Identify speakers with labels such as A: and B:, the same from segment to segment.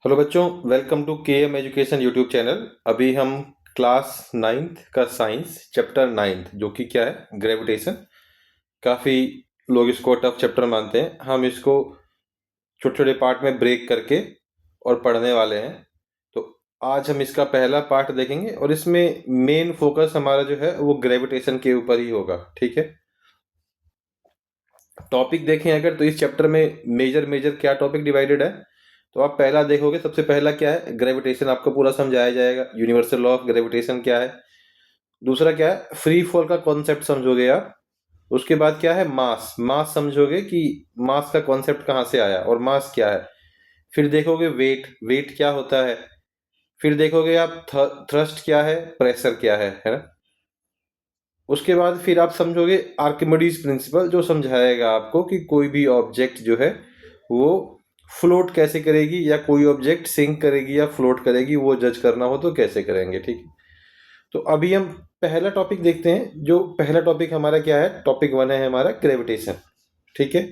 A: Hello बच्चों, welcome to के M education YouTube channel. अभी हम क्लास नाइन्थ का साइंस चैप्टर नाइन्थ, जो कि क्या है, ग्रेविटेशन। काफ़ी लोग इसको टफ चैप्टर मानते हैं। हम इसको छोटे छोटे पार्ट में ब्रेक करके और पढ़ने वाले हैं। तो आज हम इसका पहला पार्ट देखेंगे और इसमें मेन फोकस हमारा जो है वो ग्रेविटेशन के ऊपर ही होगा। ठीक है, टॉपिक देखें अगर तो इस चैप्टर में मेजर मेजर क्या टॉपिक डिवाइडेड है। तो आप पहला देखोगे, सबसे पहला क्या है, ग्रेविटेशन आपको पूरा समझाया जाएगा। यूनिवर्सल लॉ ऑफ ग्रेविटेशन क्या है। दूसरा क्या है, फ्री फॉल का कॉन्सेप्ट समझोगे आप। उसके बाद क्या है, मास मास समझोगे कि मास का कॉन्सेप्ट कहाँ से आया और मास क्या है। फिर देखोगे वेट, वेट क्या होता है। फिर देखोगे आप थ्रस्ट क्या है, प्रेशर क्या है ना। उसके बाद फिर आप समझोगे आर्किमिडीज प्रिंसिपल, जो समझाएगा आपको कि कोई भी ऑब्जेक्ट जो है वो फ्लोट कैसे करेगी, या कोई ऑब्जेक्ट सिंक करेगी या फ्लोट करेगी, वो जज करना हो तो कैसे करेंगे। ठीक है, तो अभी हम पहला टॉपिक देखते हैं। जो पहला टॉपिक हमारा क्या है, टॉपिक वन है हमारा ग्रेविटेशन। ठीक है,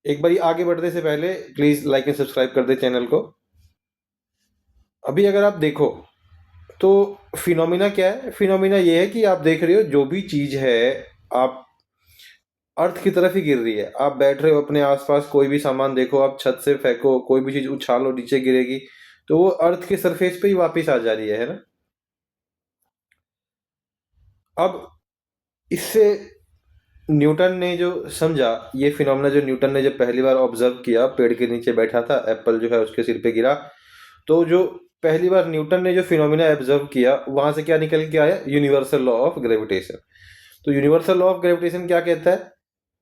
A: एक बारी आगे बढ़ने से पहले प्लीज लाइक एंड सब्सक्राइब कर दे चैनल को। अभी अगर आप देखो तो फिनोमिना क्या है। फिनोमिना ये है कि आप देख रहे हो जो भी चीज है, आप अर्थ की तरफ ही गिर रही है। आप बैठ रहे हो अपने आसपास, कोई भी सामान देखो, आप छत से फेंको, कोई भी चीज उछालो, नीचे गिरेगी तो वो अर्थ के सरफेस पे ही वापस आ जा रही है ना। अब इससे न्यूटन ने जो समझा, ये फिनोमेना जो न्यूटन ने जब पहली बार ऑब्जर्व किया, पेड़ के नीचे बैठा था, एप्पल जो है उसके सिर पे गिरा, तो जो पहली बार न्यूटन ने जो फिनोमेना ऑब्जर्व किया, वहां से क्या निकल के आया, यूनिवर्सल लॉ ऑफ ग्रेविटेशन। तो यूनिवर्सल लॉ ऑफ ग्रेविटेशन क्या कहता है,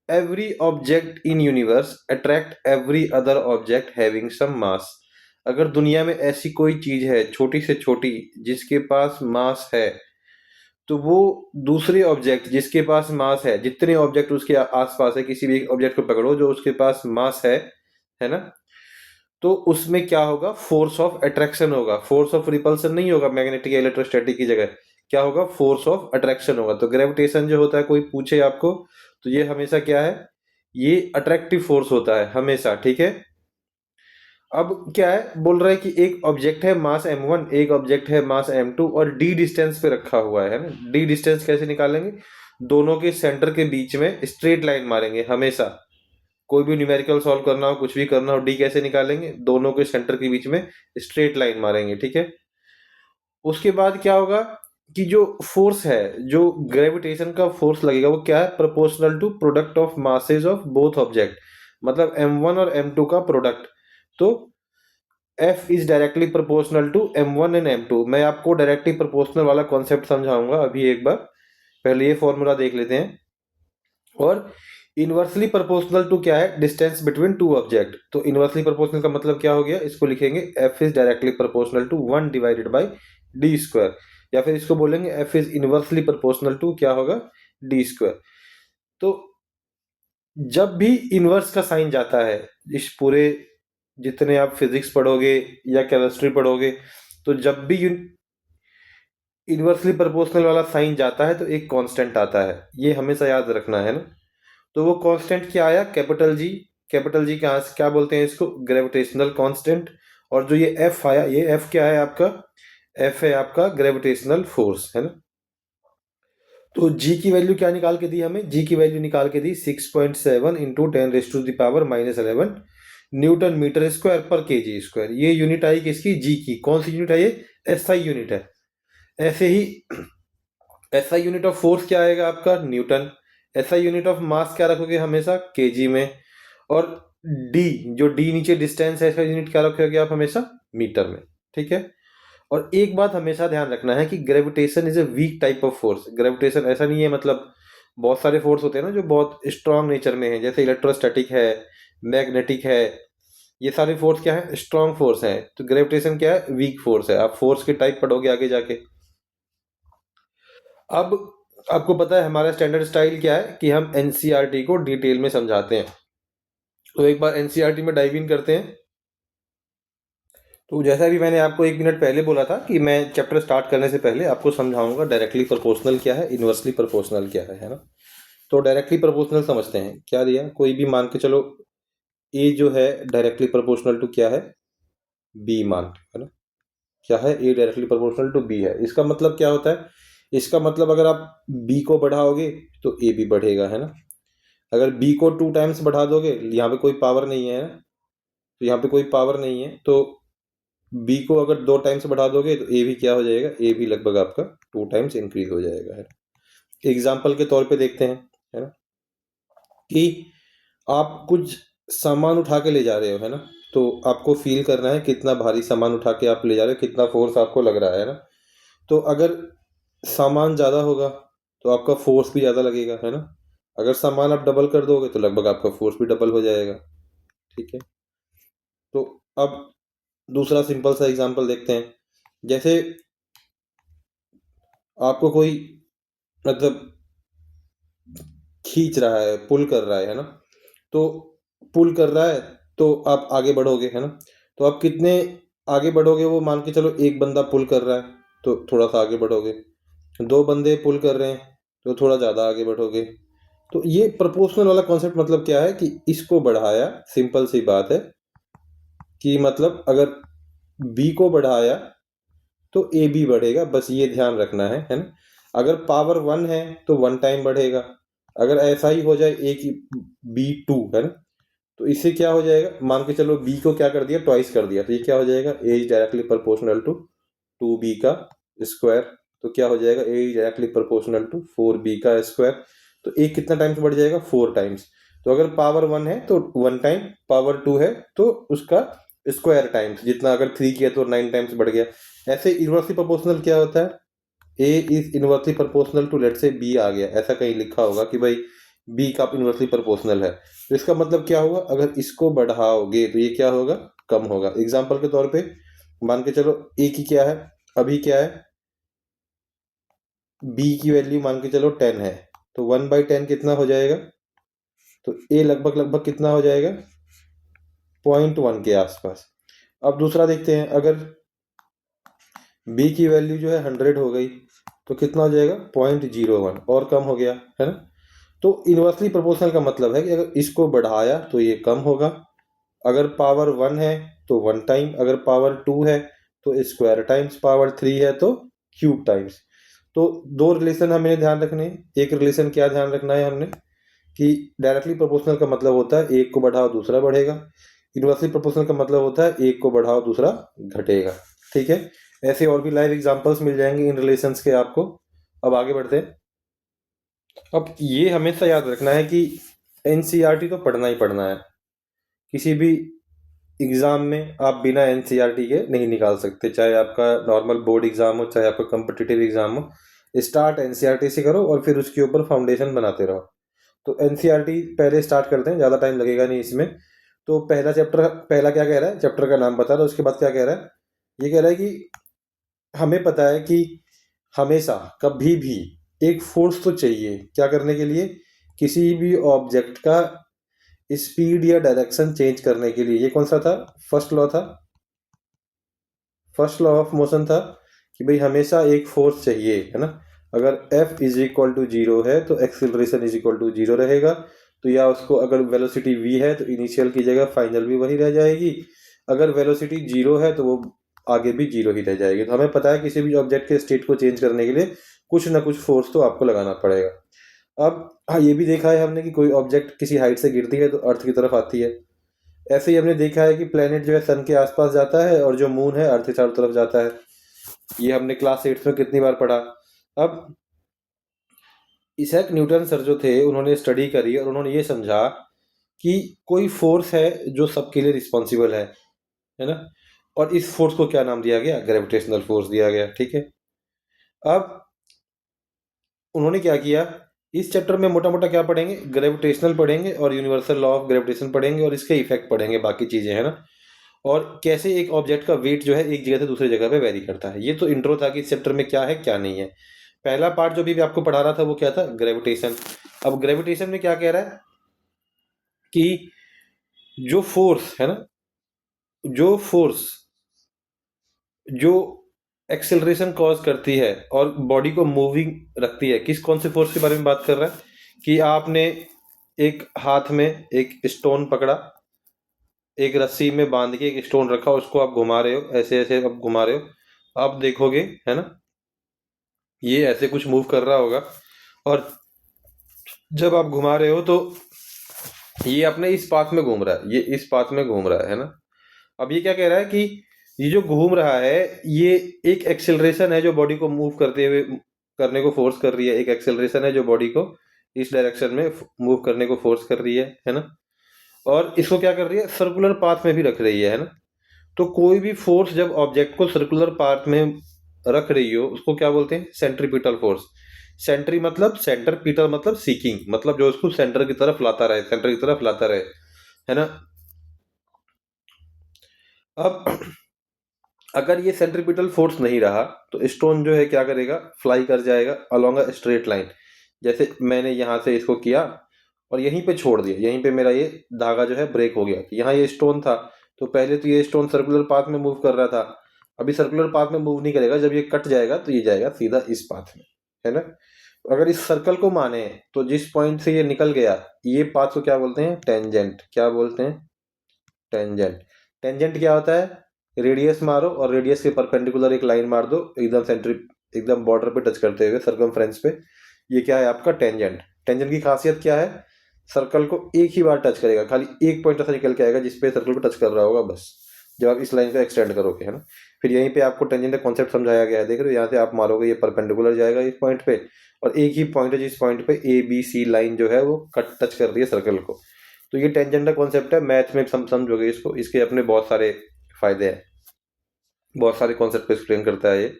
A: every object in universe attract every other object having some mass. अगर दुनिया में ऐसी कोई चीज है, छोटी से छोटी, जिसके पास मास है, तो वो दूसरे ऑब्जेक्ट जिसके पास मास है, जितने ऑब्जेक्ट उसके आसपास है, किसी भी एक ऑब्जेक्ट को पकड़ो जो उसके पास मास है ना, तो उसमें क्या होगा, फोर्स ऑफ अट्रैक्शन होगा। फोर्स ऑफ रिपल्सन नहीं होगा मैग्नेटिक या इलेक्ट्रोस्टैटिक की जगह, क्या होगा, फोर्स ऑफ अट्रैक्शन होगा। तो ग्रेविटेशन जो होता है, कोई पूछे आपको तो ये हमेशा क्या है, ये अट्रैक्टिव फोर्स होता है हमेशा। ठीक है, अब क्या है, बोल रहा है कि एक ऑब्जेक्ट है मास m1, एक ऑब्जेक्ट है मास m2 और d डिस्टेंस पे रखा हुआ है ना। d डिस्टेंस कैसे निकालेंगे, दोनों के सेंटर के बीच में स्ट्रेट लाइन मारेंगे हमेशा। कोई भी न्यूमेरिकल सॉल्व करना हो, कुछ भी करना हो, d कैसे निकालेंगे, दोनों के सेंटर के बीच में स्ट्रेट लाइन मारेंगे। ठीक है, उसके बाद क्या होगा कि जो फोर्स है, जो ग्रेविटेशन का फोर्स लगेगा, वो क्या है, proportional to product of masses of both object. मतलब m1 और m2 का प्रोडक्ट। तो F is directly proportional to M1 and M2। मैं आपको डायरेक्टली प्रोपोर्शनल वाला कॉन्सेप्ट समझाऊंगा अभी एक बार। पहले ये फॉर्मूला देख लेते हैं। और इनवर्सली प्रोपोर्शनल टू क्या है, डिस्टेंस बिटवीन टू ऑब्जेक्ट। तो इनवर्सली प्रोपोर्शनल का मतलब क्या हो गया, इसको लिखेंगे F is directly proportional to 1 divided by D square, या फिर इसको बोलेंगे F is inversely proportional to क्या होगा, डी स्क्वायर। तो जब भी इनवर्स का साइन जाता है, इस पूरे जितने आप फिजिक्स पढ़ोगे या केमिस्ट्री पढ़ोगे, तो जब भी इनवर्सली प्रोपोर्शनल वाला साइन जाता है तो एक कांस्टेंट आता है, ये हमेशा याद रखना है ना। तो वो कांस्टेंट क्या आया, कैपिटल जी। कैपिटल जी क्या बोलते हैं इसको, ग्रेविटेशनल कांस्टेंट। और जो ये एफ आया, ये एफ क्या है आपका, एफ है आपका ग्रेविटेशनल फोर्स, है ना। तो जी की वैल्यू क्या निकाल के दी हमें, जी की वैल्यू निकाल के दी 6.7 इंटू 10⁻⁻⁻11 न्यूटन मीटर स्क्वायर पर केजी स्क्वायर। ये यूनिट आई किसकी, जी की। कौन सी यूनिट है ये, एसआई यूनिट है। ऐसे ही एसआई यूनिट ऑफ फोर्स क्या आएगा आपका, Newton. SI unit of mass क्या रखोगे हमेशा, केजी में। और डी, जो डी नीचे डिस्टेंस है, इसका यूनिट क्या रखोगे आप हमेशा, मीटर में। ठीक है, और एक बात हमेशा ध्यान रखना है कि gravitation is a weak type of force. Gravitation ऐसा नहीं है, मतलब बहुत सारे फोर्स होते हैं ना जो बहुत स्ट्रांग नेचर में है, जैसे इलेक्ट्रोस्टैटिक है, मैग्नेटिक है, ये सारे फोर्स क्या है, स्ट्रांग फोर्स है। तो ग्रेविटेशन क्या है, वीक फोर्स है। आप फोर्स के टाइप पढ़ोगे आगे जाके। अब आपको पता है हमारा स्टैंडर्ड स्टाइल क्या है कि हम एनसीईआरटी को डिटेल में समझाते हैं। तो एक बार एनसीईआरटी में डाइव इन करते हैं। तो जैसा भी मैंने आपको 1 मिनट पहले बोला था कि मैं चैप्टर स्टार्ट करने से पहले आपको समझाऊंगा डायरेक्टली प्रोपोर्शनल क्या है, इनवर्सली प्रोपोर्शनल क्या है ना। तो डायरेक्टली प्रोपोर्शनल समझते हैं। क्या दिया, कोई भी मान के चलो, ए जो है डायरेक्टली प्रोपोर्शनल टू क्या है, बी मान, है ना, क्या है, ए डायरेक्टली प्रोपोर्शनल टू बी है। इसका मतलब क्या होता है, इसका मतलब अगर आप बी को बढ़ाओगे तो ए भी बढ़ेगा, है ना। अगर बी को 2 टाइम्स बढ़ा दोगे, यहाँ पे कोई पावर नहीं है, तो यहाँ पे कोई पावर नहीं है, तो बी को अगर 2 टाइम्स बढ़ा दोगे तो ए भी क्या हो जाएगा, ए भी लगभग आपका 2 टाइम्स इंक्रीज हो जाएगा, है। एग्जाम्पल के तौर पे देखते हैं, है ना, कि आप कुछ सामान उठा के ले जा रहे हो, है ना, तो आपको फील करना है कितना भारी सामान उठा के आप ले जा रहे हो, कितना फोर्स आपको लग रहा है ना। तो अगर सामान ज़्यादा होगा तो आपका फोर्स भी ज़्यादा लगेगा, है ना। अगर सामान आप डबल कर दोगे तो लगभग आपका फोर्स भी डबल हो जाएगा, ठीक है। तो अब दूसरा सिंपल सा एग्जांपल देखते हैं। जैसे आपको कोई मतलब खींच रहा है, पुल कर रहा है ना, तो पुल कर रहा है तो आप आगे बढ़ोगे, है ना। तो आप कितने आगे बढ़ोगे, वो मान के चलो एक बंदा पुल कर रहा है तो थोड़ा सा आगे बढ़ोगे, 2 बंदे पुल कर रहे हैं तो थोड़ा ज़्यादा आगे बढ़ोगे। तो ये प्रोपोर्शनल वाला कॉन्सेप्ट मतलब क्या है कि इसको बढ़ाया, सिंपल सी बात है कि मतलब अगर बी को बढ़ाया तो ए भी बढ़ेगा, बस ये ध्यान रखना है ना। अगर पावर 1 है तो 1 टाइम बढ़ेगा। अगर ऐसा ही हो जाए ए की बी 2, है ना, तो इससे क्या हो जाएगा, मान के चलो बी को क्या कर दिया, ट्वाइस कर दिया, तो ये क्या हो जाएगा, A is directly proportional to 2b का स्क्वायर। तो क्या हो जाएगा, A is directly proportional to 4b का स्क्वायर। तो ए कितना टाइम्स बढ़ जाएगा, 4 टाइम्स। तो अगर पावर 1 है तो 1 टाइम, पावर 2 है तो उसका स्क्वायर टाइम्स, जितना अगर 3 किया तो 9 टाइम्स बढ़ गया। ऐसे इनवर्सली प्रोपोर्शनल क्या होता है, A is inversely proportional to let say B आ गया, ऐसा कहीं लिखा होगा कि भाई बी का इनवर्सली प्रोपोर्शनल है, तो इसका मतलब क्या होगा, अगर इसको बढ़ाओगे तो ये क्या होगा, कम होगा। एग्जाम्पल के तौर पे मान के चलो ए की क्या है, अभी क्या है, बी की वैल्यू मान के चलो 10 है, तो 1/10 कितना हो जाएगा, तो ए लगभग लगभग कितना हो जाएगा, 0.1 के आसपास। अब दूसरा देखते हैं, अगर बी की वैल्यू जो है 100 हो गई तो कितना हो जाएगा, 0.01, और कम हो गया, है ना। तो इनवर्सली प्रोपोर्शनल का मतलब है कि अगर इसको बढ़ाया तो ये कम होगा, अगर पावर 1 है तो 1 टाइम, अगर पावर 2 है तो स्क्वायर टाइम्स, पावर 3 है तो क्यूब टाइम्स। तो 2 रिलेशन हमें ध्यान रखने हैं। एक रिलेशन क्या ध्यान रखना है हमने, कि डायरेक्टली प्रोपोर्शनल का मतलब होता है एक को बढ़ाओ दूसरा बढ़ेगा, इनवर्सली प्रोपोर्शनल का मतलब होता है एक को बढ़ाओ दूसरा घटेगा, ठीक है। ऐसे और भी लाइव एग्जांपल्स मिल जाएंगे इन रिलेशंस के आपको। अब आगे बढ़ते हैं। अब ये हमेशा याद रखना है कि एनसीईआरटी तो पढ़ना ही पढ़ना है। किसी भी एग्ज़ाम में आप बिना एनसीईआरटी के नहीं निकाल सकते, चाहे आपका नॉर्मल बोर्ड एग्ज़ाम हो, चाहे आपका कम्पिटिटिव एग्ज़ाम हो। स्टार्ट एनसीईआरटी से करो और फिर उसके ऊपर फाउंडेशन बनाते रहो। तो एनसीईआरटी पहले स्टार्ट करते हैं, ज़्यादा टाइम लगेगा नहीं इसमें। तो पहला चैप्टर, पहला क्या कह रहा है, चैप्टर का नाम बता रहा है, उसके बाद क्या कह रहा है, ये कह रहा है कि हमें पता है कि हमेशा कभी भी एक फोर्स तो चाहिए क्या करने के लिए, किसी भी ऑब्जेक्ट का स्पीड या डायरेक्शन चेंज करने के लिए। ये कौन सा था, फर्स्ट लॉ था, फर्स्ट लॉ ऑफ मोशन था कि भाई हमेशा एक फोर्स चाहिए, है ना। अगर F इज इक्वल टू 0 है तो एक्सिलरेशन इज इक्वल टू 0 रहेगा। तो या उसको अगर वेलोसिटी v है तो इनिशियल की जगह फाइनल भी वही रह जाएगी, अगर वेलोसिटी 0 है तो वो आगे भी 0 ही रह जाएगी। तो हमें पता है किसी भी ऑब्जेक्ट के स्टेट को चेंज करने के लिए कुछ ना कुछ फोर्स तो आपको लगाना पड़ेगा। अब हाँ, ये भी देखा है हमने कि कोई ऑब्जेक्ट किसी हाइट से गिरती है तो अर्थ की तरफ आती है। ऐसे ही हमने देखा है कि प्लेनेट जो है सन के आसपास जाता है और जो मून है अर्थ के चारों तरफ जाता है। ये हमने क्लास 8 में कितनी बार पढ़ा। अब इसैक न्यूटन सर जो थे उन्होंने स्टडी करी और उन्होंने ये समझा कि कोई फोर्स है जो सबके लिए रिस्पॉन्सिबल है ना। और इस फोर्स को क्या नाम दिया गया, ग्रेविटेशनल फोर्स दिया गया, ठीक है। अब उन्होंने क्या किया, इस चैप्टर में मोटा मोटा क्या पढ़ेंगे, ग्रेविटेशनल पढ़ेंगे और यूनिवर्सल लॉ ऑफ ग्रेविटेशन पढ़ेंगे और इसके इफेक्ट पढ़ेंगे, बाकी चीजें, है ना। और कैसे एक ऑब्जेक्ट का वेट जो है एक जगह से दूसरी जगह पे वेरी करता है। ये तो इंट्रो था कि इस चैप्टर में क्या है क्या नहीं है। पहला पार्ट जो भी आपको पढ़ा रहा था वो क्या था, ग्रेविटेशन। अब ग्रेविटेशन में क्या कह रहा है कि जो फोर्स है ना, जो फोर्स जो एक्सेलरेशन कॉज करती है और बॉडी को मूविंग रखती है, किस कौन से फोर्स के बारे में बात कर रहा है, कि आपने एक हाथ में एक स्टोन पकड़ा, एक रस्सी में बांध के एक स्टोन रखा, उसको आप घुमा रहे हो, ऐसे ऐसे आप घुमा रहे हो, आप देखोगे है ना, ये ऐसे कुछ मूव कर रहा होगा। और जब आप घुमा रहे हो तो ये अपने इस पाथ में घूम रहा है, ये इस पाथ में घूम रहा है ना। अब ये क्या कह रहा है कि ये जो घूम रहा है, ये एक एक्सेलरेशन है जो बॉडी को मूव करते हुए करने को फोर्स कर रही है, एक एक्सेलरेशन है जो बॉडी को इस डायरेक्शन में मूव करने को फोर्स कर रही है ना। और इसको क्या कर रही है, सर्कुलर पाथ में भी रख रही है ना। तो कोई भी फोर्स जब ऑब्जेक्ट को सर्कुलर पाथ में रख रही हो, उसको क्या बोलते हैं, सेंट्रीपिटल फोर्स। सेंट्री मतलब सेंटर, पीटल मतलब सीकिंग, मतलब जो उसको सेंटर की तरफ लाता रहे, सेंटर की तरफ लाता रहे, है ना। अब अगर ये सेंट्रीपिटल फोर्स नहीं रहा तो स्टोन जो है क्या करेगा, फ्लाई कर जाएगा अलोंग अ स्ट्रेट लाइन। जैसे मैंने यहाँ से इसको किया और यहीं पे छोड़ दिया, यहीं पे मेरा ये धागा जो है ब्रेक हो गया। यहाँ ये स्टोन था, तो पहले तो ये स्टोन सर्कुलर पाथ में मूव कर रहा था, अभी सर्कुलर पाथ में मूव नहीं करेगा, जब ये कट जाएगा तो ये जाएगा सीधा इस पाथ में, है ना। अगर इस सर्कल को माने तो जिस पॉइंट से ये निकल गया, ये पाथ को क्या बोलते हैं, टेंजेंट। क्या बोलते हैं, टेंजेंट। टेंजेंट क्या होता है, रेडियस मारो और रेडियस के परपेंडिकुलर एक लाइन मार दो, एकदम सेंट्री, एकदम बॉर्डर पे टच करते हुए सर्कमफ्रेंस पे, ये क्या है आपका टेंजेंट। टेंजेंट की खासियत क्या है, सर्कल को एक ही बार टच करेगा, खाली एक पॉइंट ऐसा निकल के आएगा जिसपे सर्कल को टच कर रहा होगा बस, जब आप इस लाइन को एक्सटेंड करोगे, है ना। फिर यहीं पे आपको टेंजेंट का कॉन्सेप्ट समझाया गया है, देख रहे हो, यहाँ से आप मारोगे ये परपेंडिकुलर जाएगा इस पॉइंट पे, और एक ही पॉइंट है जिस पॉइंट पे ए बी सी लाइन जो है वो कट टच कर रही है सर्कल को। तो ये टेंजेंट का कॉन्सेप्ट है, मैथ में समझोगे इसको, इसके अपने बहुत सारे फायदे हैं, बहुत सारे कॉन्सेप्ट को एक्सप्लेन करता है ये।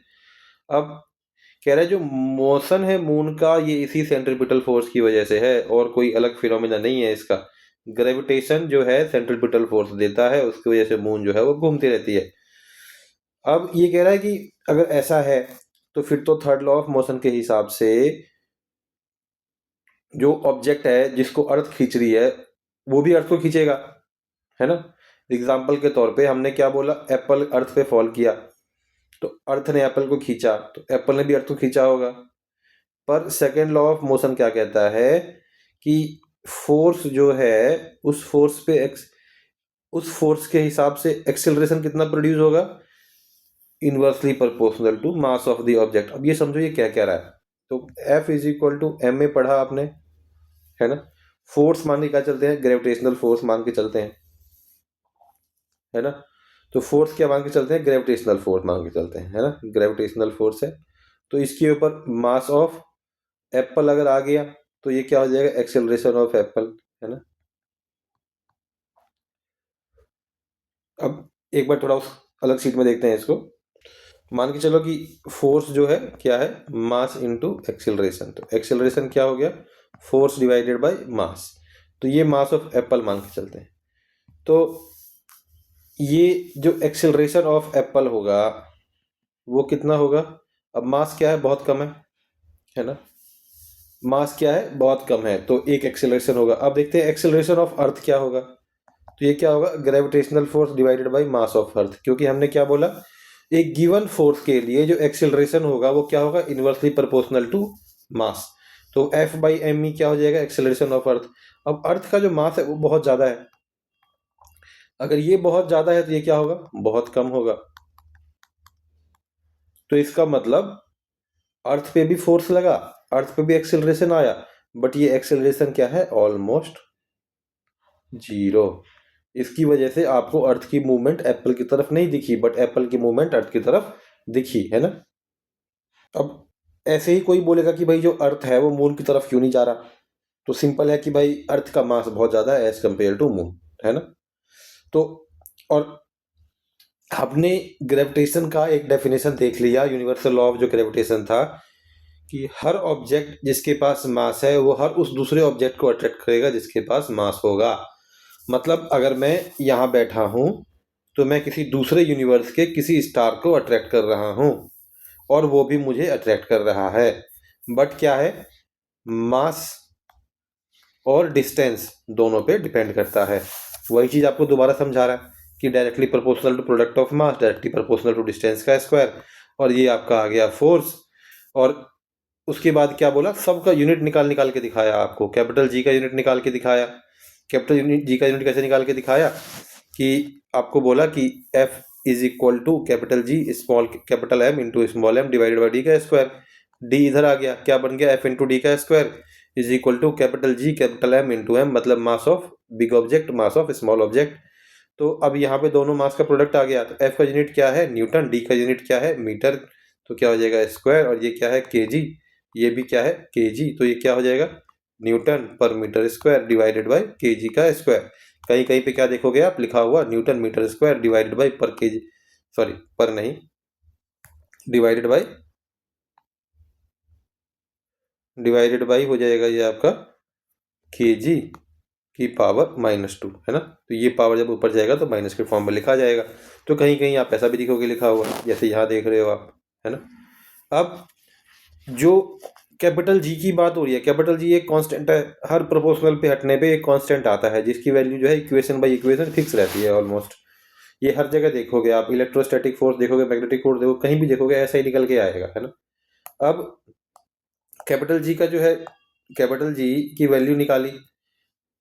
A: अब कह रहा है जो मोशन है मून का, ये इसी सेंट्रीपिटल फोर्स की वजह से है, और कोई अलग फिनोमिना नहीं है इसका। ग्रेविटेशन जो है सेंट्रीपिटल फोर्स देता है, उसकी वजह से मून जो है वो घूमती रहती है। अब ये कह रहा है कि अगर ऐसा है तो फिर तो थर्ड लॉ ऑफ मोशन के हिसाब से जो ऑब्जेक्ट है जिसको अर्थ खींच रही है वो भी अर्थ को खींचेगा, है ना। एग्जाम्पल के तौर पे हमने क्या बोला, एप्पल अर्थ पे फॉल किया तो अर्थ ने एप्पल को खींचा, तो एप्पल ने भी अर्थ को खींचा होगा। पर सेकेंड लॉ ऑफ मोशन क्या कहता है कि फोर्स जो है उस फोर्स पे उस फोर्स के हिसाब से एक्सेलरेशन कितना प्रोड्यूस होगा, inversely proportional to mass of the object. अब ये समझो ये क्या कह रहा है, तो F is equal to M में पढ़ा आपने, है ना। फोर्स मान के क्या चलते हैं, ग्रेविटेशनल फोर्स मान के चलते हैं, है ना। तो फोर्स क्या मान के चलते हैं, ग्रेविटेशनल फोर्स मान के चलते हैं, है ना, ग्रेविटेशनल फोर्स है। तो इसके ऊपर मास ऑफ एप्पल अगर आ गया तो ये क्या हो जाएगा, एक्सेलरेशन ऑफ एप्पल, है ना। अब एक बार थोड़ा उस अलग सीट में देखते हैं इसको। मान के चलो कि फोर्स जो है क्या है, मास इनटू एक्सेलरेशन। तो एक्सेलरेशन क्या हो गया, फोर्स डिवाइडेड बाय मास। तो ये मास ऑफ एप्पल मान के चलते हैं। तो ये जो एक्सेलरेशन ऑफ एप्पल होगा वो कितना होगा, अब मास क्या है, बहुत कम है ना। मास क्या है, बहुत कम है, तो एक एक्सेलरेशन होगा। अब देखते हैं एक्सेलरेशन ऑफ अर्थ क्या होगा। तो ये क्या होगा, gravitational force divided by mass of earth, क्योंकि हमने क्या बोला, एक गिवन फोर्स के लिए जो एक्सेलरेशन होगा वो क्या होगा, इनवर्सली प्रोपोर्शनल टू मास। तो F बाई एम ई क्या हो जाएगा, एक्सेलरेशन ऑफ अर्थ। अब अर्थ का जो मास है वो बहुत ज्यादा है, अगर ये बहुत ज्यादा है तो ये क्या होगा, बहुत कम होगा। तो इसका मतलब अर्थ पे भी फोर्स लगा, अर्थ पे भी एक्सेलरेशन आया, बट ये एक्सेलरेशन क्या है, ऑलमोस्ट जीरो। इसकी वजह से आपको अर्थ की मूवमेंट एप्पल की तरफ नहीं दिखी, बट एप्पल की मूवमेंट अर्थ की तरफ दिखी, है ना। अब ऐसे ही कोई बोलेगा कि भाई जो अर्थ है वो मून की तरफ क्यों नहीं जा रहा, तो सिंपल है कि भाई अर्थ का मास बहुत ज्यादा है एज कंपेयर टू मून, है ना। तो और हमने ग्रेविटेशन का एक डेफिनेशन देख लिया, यूनिवर्सल लॉ ऑफ जो ग्रेविटेशन था, कि हर ऑब्जेक्ट जिसके पास मास है वो हर उस दूसरे ऑब्जेक्ट को अट्रैक्ट करेगा जिसके पास मास होगा। मतलब अगर मैं यहाँ बैठा हूँ तो मैं किसी दूसरे यूनिवर्स के किसी स्टार को अट्रैक्ट कर रहा हूँ, और वो भी मुझे अट्रैक्ट कर रहा है, बट क्या है, मास और डिस्टेंस दोनों पे डिपेंड करता है। वही चीज आपको दोबारा समझा रहा है कि directly proportional to product of mass, directly proportional to distance का स्क्वायर, और ये आपका आ गया फोर्स। और उसके बाद क्या बोला, सबका यूनिट निकाल के दिखाया आपको, कैपिटल जी का यूनिट निकाल के दिखाया। कैपिटल जी का यूनिट कैसे निकाल के दिखाया कि आपको बोला कि F is equal to capital G small capital M into small m divided by D का स्क्वायर। डी इधर आ गया, क्या बन गया? F इंटू डी का square is equal to capital G capital M into M, मतलब mass of big object mass of small object. तो अब यहाँ पे दोनों मास का प्रोडक्ट आ गया। तो F का यूनिट क्या है? न्यूटन। डी का यूनिट क्या है? मीटर। तो क्या हो जाएगा? स्क्वायर। और ये क्या है? केजी। ये भी क्या है? केजी। तो ये क्या हो जाएगा? Newton per metre square divided by KG का स्क्वायर। कहीं कहीं पे क्या देखोगे आप लिखा हुआ? Newton metre square divided by per KG, sorry per नहीं, डिवाइडेड बाई हो जाएगा ये आपका केजी की पावर -2, है ना। तो ये पावर जब ऊपर जाएगा तो माइनस के फॉर्म में लिखा जाएगा। तो कहीं कहीं आप ऐसा भी लिखोगे लिखा हुआ, जैसे यहाँ देख रहे हो आप, है ना। अब जो कैपिटल जी की बात हो रही है, कैपिटल जी एक कांस्टेंट है, हर प्रोपोर्शनल पे हटने पे एक कांस्टेंट आता है जिसकी वैल्यू जो है इक्वेशन बाय इक्वेशन फिक्स रहती है ऑलमोस्ट। ये हर जगह देखोगे आप, इलेक्ट्रोस्टैटिक फोर्स देखोगे, मैग्नेटिक फोर्स देखो, कहीं भी देखोगे ऐसा ही निकल के आएगा, है ना। अब कैपिटल जी का जो है, कैपिटल जी की वैल्यू निकाली।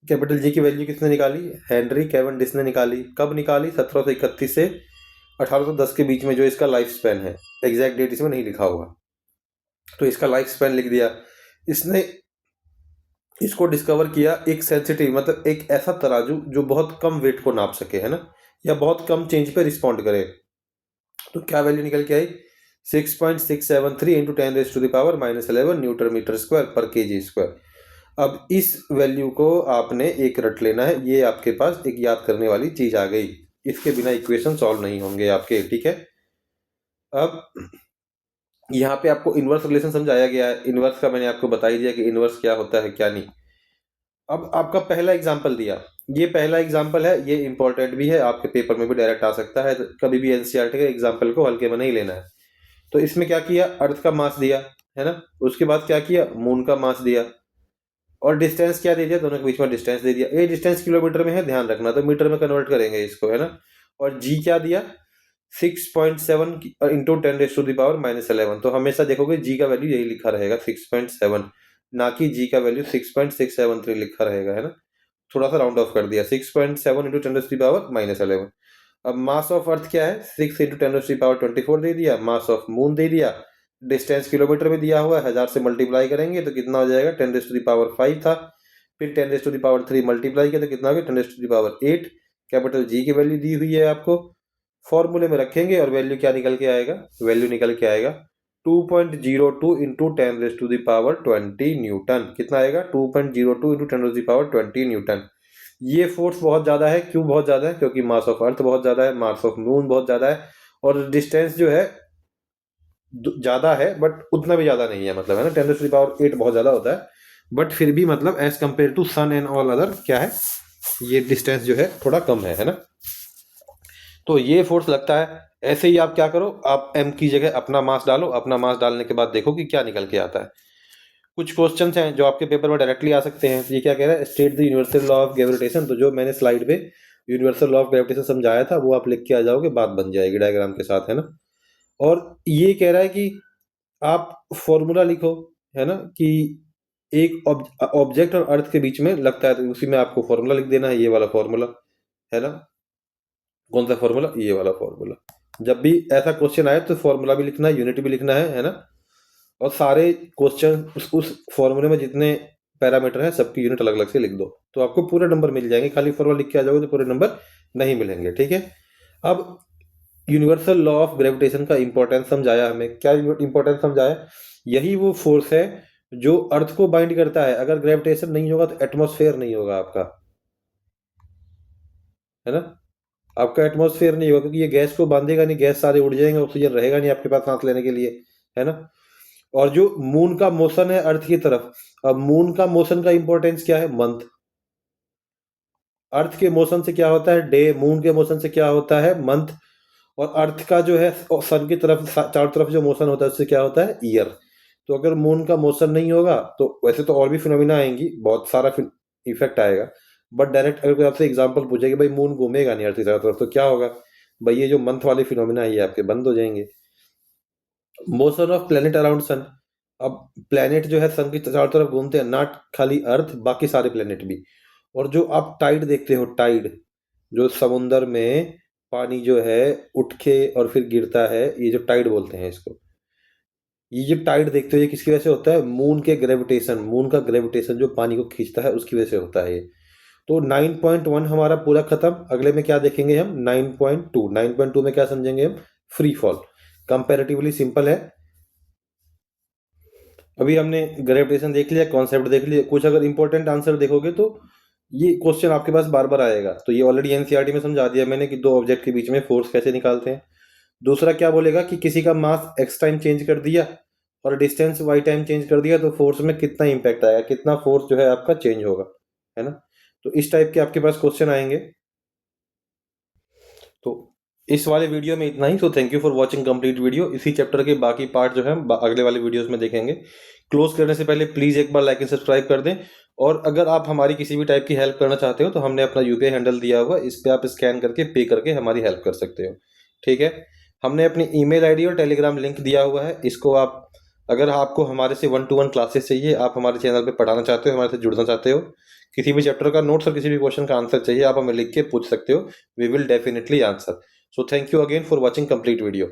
A: कैपिटल जी की वैल्यू किसने निकाली? हेनरी कैवेंडिश ने निकाली। कब निकाली? 1731 से 1810 के बीच में जो इसका लाइफ स्पैन है। एग्जैक्ट डेट इसमें नहीं लिखा हुआ, तो इसका लाइफ स्पैन लिख दिया। इसने इसको डिस्कवर किया एक सेंसिटिव, मतलब एक ऐसा तराजू जो बहुत कम वेट को नाप सके, है ना, या बहुत कम चेंज पे रिस्पॉन्ड करे। तो क्या वैल्यू निकल के आई? 6.673 इंटू 10⁻⁻11 न्यूटन मीटर स्क्वायर पर केजी स्क्वायर। अब इस वैल्यू को आपने एक रट लेना है, ये आपके पास एक याद करने वाली चीज आ गई। इसके बिना इक्वेशन सॉल्व नहीं होंगे आपके, ठीक है। अब यहाँ पे आपको इनवर्स रिलेशन समझाया गया है। इनवर्स का मैंने आपको बता ही दिया कि इनवर्स क्या होता है क्या नहीं। अब आपका पहला एग्जाम्पल दिया, ये पहला एग्जाम्पल है, ये इंपॉर्टेंट भी है, आपके पेपर में भी डायरेक्ट आ सकता है। तो कभी भी एनसीईआरटी के एग्जाम्पल को हल्के में नहीं लेना है। तो इसमें क्या किया? अर्थ का मास दिया, है ना। उसके बाद क्या किया? मून का मास दिया, और डिस्टेंस क्या दे दिया? दोनों के बीच में डिस्टेंस दे दिया। ये डिस्टेंस किलोमीटर में है, ध्यान रखना, तो मीटर में कन्वर्ट करेंगे इसको, है ना। और जी क्या दिया? 6.7 इंटू 10⁻⁻11। तो हमेशा देखोगे जी का वैल्यू यही लिखा रहेगा 6.7, ना कि जी का वैल्यू 6.673 लिखा रहेगा, है ना। थोड़ा सा राउंड ऑफ कर दिया, 6.7 इंटू 10⁻⁻11। अब मास ऑफ अर्थ क्या है? 6 इंटू 10⁻24 दे दिया। मास ऑफ मून दे दिया। डिस्टेंस किलोमीटर में दिया हुआ है, 1000 से मल्टीप्लाई करेंगे तो कितना हो जाएगा? 10⁻5 था। फिर 10⁻3 मल्टीप्लाई किया तो कितना हो गया? 10⁻8। कैपिटल जी की वैल्यू दी हुई है आपको, फॉर्मूले में रखेंगे और वैल्यू क्या निकल के आएगा? वैल्यू निकल के आएगा 2.02 इंटू 10⁻20 न्यूटन। कितना आएगा? 2.02 इंटू 10⁻20 न्यूटन। ये फोर्स बहुत ज्यादा है। क्यों बहुत ज्यादा है? क्योंकि मास ऑफ अर्थ बहुत ज्यादा है, मास ऑफ मून बहुत ज्यादा है, और डिस्टेंस जो है ज्यादा है बट उतना भी ज्यादा नहीं है, मतलब, है ना। 10⁻8 बहुत ज्यादा होता है, बट फिर भी मतलब as compare to sun and all other क्या है, ये डिस्टेंस जो है थोड़ा कम है ना। तो ये फोर्स लगता है। ऐसे ही आप क्या करो, आप m की जगह अपना मास डालो। अपना मास डालने के बाद देखो कि क्या निकल के आता है। कुछ क्वेश्चंस हैं जो आपके पेपर में डायरेक्टली आ सकते हैं। ये क्या कह रहा है? State the universal law of gravitation. तो जो मैंने स्लाइड पे यूनिवर्सल लॉ ऑफ ग्रेविटेशन समझाया था वो आप लिख के आ जाओगे, बात बन जाएगी डायग्राम के साथ, है ना। और ये कह रहा है कि आप फॉर्मूला लिखो, है ना, कि एक ऑब्जेक्ट और अर्थ के बीच में लगता है, तो उसी में आपको फॉर्मूला लिख देना है, ये वाला फॉर्मूला, है ना। कौन सा फॉर्मूला? ये वाला फॉर्मूला। जब भी ऐसा क्वेश्चन आए तो फॉर्मूला भी लिखना है, यूनिट भी लिखना है ना। और सारे क्वेश्चन उस फॉर्मूले में जितने पैरामीटर हैं सबकी यूनिट अलग अलग से लिख दो, तो आपको पूरे नंबर मिल जाएंगे। खाली फॉर्मूला लिख के आ जाओगे तो पूरे नंबर नहीं मिलेंगे, ठीक है। अब यूनिवर्सल लॉ ऑफ ग्रेविटेशन का इंपॉर्टेंस समझाया हमें। क्या इंपॉर्टेंस समझाया? यही वो फोर्स है जो अर्थ को बाइंड करता है। अगर ग्रेविटेशन नहीं होगा तो एटमॉस्फेयर नहीं होगा आपका, है ना। आपका एटमॉस्फेयर नहीं होगा क्योंकि ये गैस को बांधेगा नहीं, गैस सारे उड़ जाएंगे, ऑक्सीजन रहेगा नहीं आपके पास सांस लेने के लिए, है ना। और जो मून का मोशन है अर्थ की तरफ, अब मून का मोशन का इंपॉर्टेंस क्या है? मंथ। अर्थ के मोशन से क्या होता है? डे। मून के मोशन से क्या होता है? मंथ। और अर्थ का जो है सन की तरफ चारों तरफ जो मोशन होता है उससे क्या होता है? ईयर। तो अगर मून का मोशन नहीं होगा तो वैसे तो और भी फिनोमिना आएंगी, बहुत सारा इफेक्ट आएगा, बट डायरेक्ट अगर कोई आपसे एग्जांपल पूछे कि भाई मून घूमेगा नहीं अर्थ की चारों तरफ तो क्या होगा? भाई ये जो मंथ वाले फिनोमिना है ये आपके बंद हो जाएंगे। Motion of planet around sun. अब प्लेनेट जो है सन की चारों तरफ घूमते हैं, नॉट खाली अर्थ, बाकी सारे प्लेनेट भी। और जो आप टाइड देखते हो, टाइड, जो समुंदर में पानी जो है उठ के और फिर गिरता है, ये जो टाइड बोलते हैं इसको। ये जो टाइड देखते हो ये किसकी वजह से होता है? मून के ग्रेविटेशन, मून का ग्रेविटेशन जो पानी को खींचता है उसकी वजह से होता है ये। तो 9.1 हमारा पूरा खत्म। अगले में क्या देखेंगे हम? 9.2। 9.2 में क्या समझेंगे हम? Free fall. कंपैरेटिवली सिंपल है। अभी हमने ग्रेविटेशन देख लिया, कॉन्सेप्ट देख लिया, कुछ अगर इंपॉर्टेंट आंसर देखोगे तो ये क्वेश्चन आपके पास बार बार आएगा। तो ये ऑलरेडी एनसीईआरटी में समझा दिया मैंने कि दो ऑब्जेक्ट के बीच में फोर्स कैसे निकालते हैं। दूसरा क्या बोलेगा कि किसी का मास एक्स टाइम चेंज कर दिया और डिस्टेंस वाई टाइम चेंज कर दिया तो फोर्स में कितना इंपैक्ट आएगा, कितना फोर्स जो है आपका चेंज होगा, है ना। तो इस टाइप के आपके पास क्वेश्चन आएंगे। तो इस वाले वीडियो में इतना ही। So thank you for watching complete video. इसी चैप्टर के बाकी पार्ट जो है हम अगले वाले वीडियोस में देखेंगे। क्लोज करने से पहले प्लीज एक बार लाइक एंड सब्सक्राइब कर दें। और अगर आप हमारी किसी भी टाइप की हेल्प करना चाहते हो तो हमने अपना यूपीआई हैंडल दिया हुआ, इस पे आप स्कैन करके पे करके हमारी हेल्प कर सकते हो। ठीक है। हमने अपनी ईमेल आईडी और टेलीग्राम लिंक दिया हुआ है, इसको आप, अगर आपको हमारे से 1-to-1 क्लासेस चाहिए, आप हमारे चैनल पे पढ़ाना चाहते हो, हमारे से जुड़ना चाहते हो, किसी भी चैप्टर का नोट्स और किसी भी क्वेश्चन का आंसर चाहिए, आप हमें लिख के पूछ सकते हो। We will definitely answer. So thank you again for watching complete video.